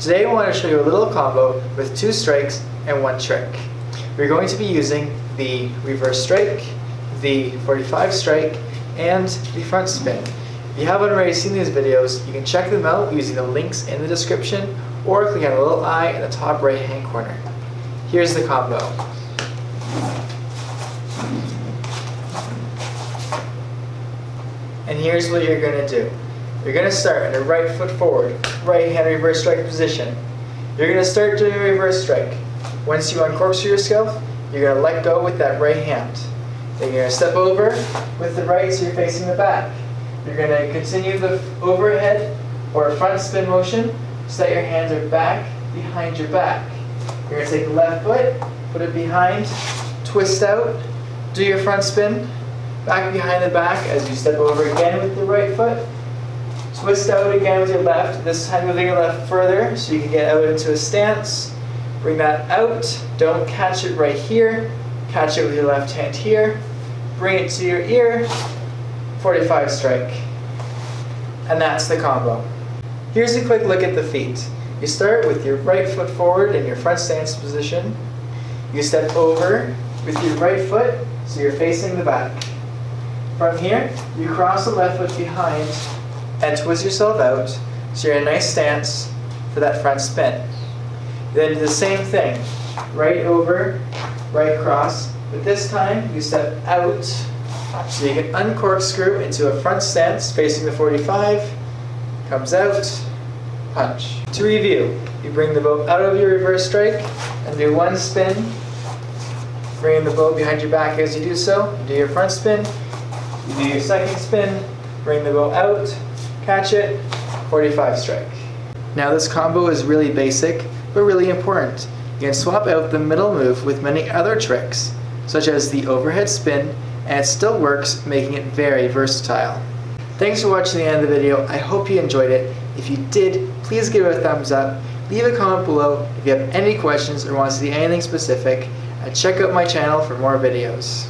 Today I want to show you a little combo with 2 strikes and 1 trick. We're going to be using the reverse strike, the 45 strike, and the front spin. If you haven't already seen these videos, you can check them out using the links in the description or click on the little eye in the top right hand corner. Here's the combo. And here's what you're going to do. You're going to start in a right foot forward, right hand reverse strike position. You're going to start doing a reverse strike. Once you uncorkscrew yourself, you're going to let go with that right hand. Then you're going to step over with the right so you're facing the back. You're going to continue the overhead or front spin motion so that your hands are back behind your back. You're going to take the left foot, put it behind, twist out, do your front spin, back behind the back as you step over again with the right foot. Twist out again with your left, this time moving your left further so you can get out into a stance. Bring that out, don't catch it right here, catch it with your left hand here. Bring it to your ear, 45 strike. And that's the combo. Here's a quick look at the feet. You start with your right foot forward in your front stance position. You step over with your right foot so you're facing the back. From here, you cross the left foot behind and twist yourself out so you're in a nice stance for that front spin. Then do the same thing, right over, right cross, but this time you step out so you can uncorkscrew into a front stance facing the 45, comes out, punch. To review, you bring the bow out of your reverse strike and do 1 spin, bring the bow behind your back as you do so, you do your front spin, you do your second spin, bring the bow out, catch it, 45 strike. Now this combo is really basic, but really important. You can swap out the middle move with many other tricks, such as the overhead spin, and it still works, making it very versatile. Thanks for watching the end of the video. I hope you enjoyed it. If you did, please give it a thumbs up. Leave a comment below if you have any questions or want to see anything specific, and check out my channel for more videos.